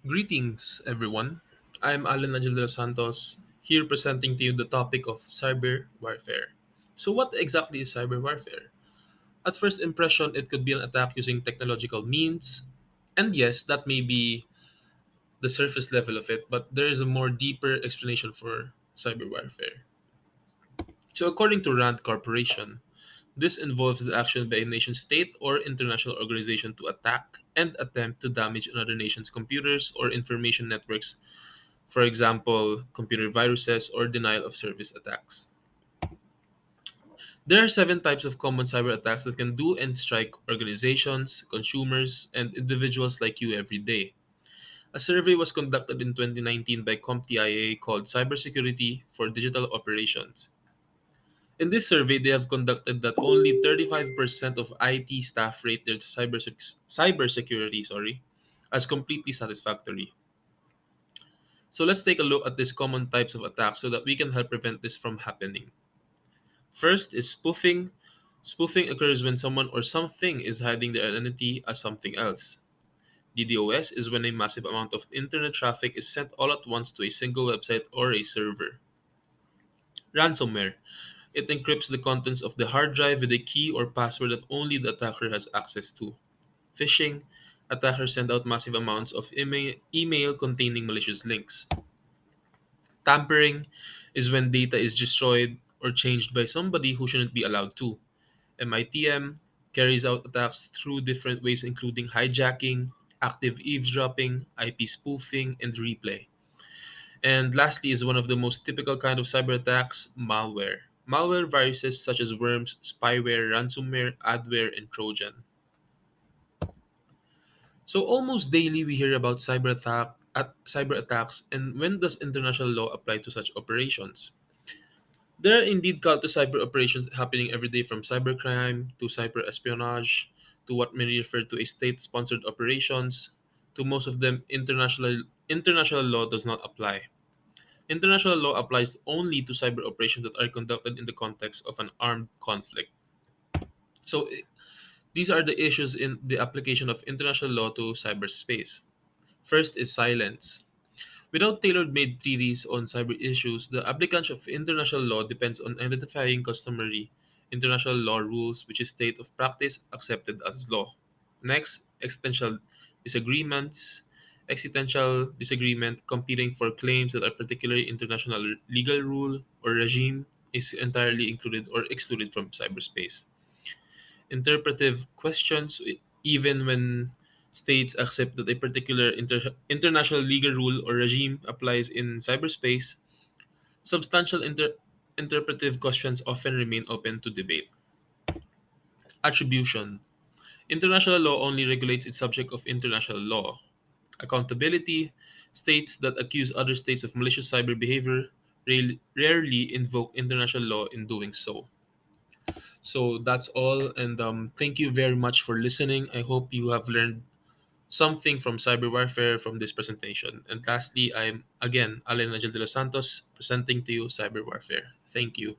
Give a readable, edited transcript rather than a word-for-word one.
Greetings, everyone. I'm Nigel Delos Santos, here presenting to you the topic of cyber warfare. So, what exactly is cyber warfare? At first impression, it could be an attack using technological means, and yes, that may be the surface level of it, but there is a more deeper explanation for cyber warfare. So, according to Rand Corporation, this involves the action by a nation state or international organization to attack and attempt to damage another nation's computers or information networks, for example, computer viruses or denial of service attacks. There are seven types of common cyber attacks that can do and strike organizations, consumers, and individuals like you every day. A survey was conducted in 2019 by CompTIA called Cybersecurity for Digital Operations. In this survey, they have conducted that only 35% of IT staff rate their cybersecurity as completely satisfactory. So let's take a look at these common types of attacks so that we can help prevent this from happening. First is spoofing. Spoofing occurs when someone or something is hiding their identity as something else. DDoS is when a massive amount of internet traffic is sent all at once to a single website or a server. Ransomware. It encrypts the contents of the hard drive with a key or password that only the attacker has access to. Phishing. Attackers send out massive amounts of email containing malicious links. Tampering is when data is destroyed or changed by somebody who shouldn't be allowed to. MITM carries out attacks through different ways, including hijacking, active eavesdropping, IP spoofing, and replay. And lastly is one of the most typical kind of cyber attacks, malware. Malware viruses such as worms, spyware, ransomware, adware, and Trojan. So almost daily we hear about cyber attacks, and when does international law apply to such operations? There are indeed counter cyber operations happening every day, from cybercrime to cyber espionage to what many refer to as state sponsored operations. To most of them, international law does not apply. International law applies only to cyber operations that are conducted in the context of an armed conflict. So these are the issues in the application of international law to cyberspace. First is silence. Without tailored made treaties on cyber issues, the application of international law depends on identifying customary international law rules which is state of practice accepted as law. Next, disagreements. Existential disagreement competing for claims that are particularly international legal rule or regime is entirely included or excluded from cyberspace. Interpretive questions, even when states accept that a particular international legal rule or regime applies in cyberspace, substantial interpretive questions often remain open to debate. Attribution. International law only regulates its subject of international law. Accountability. States that accuse other states of malicious cyber behavior rarely invoke international law in doing so. So that's all, and thank you very much for listening. I hope you have learned something from cyber warfare from this presentation. And lastly, I'm again Nigel Delos Santos presenting to you cyber warfare. Thank you.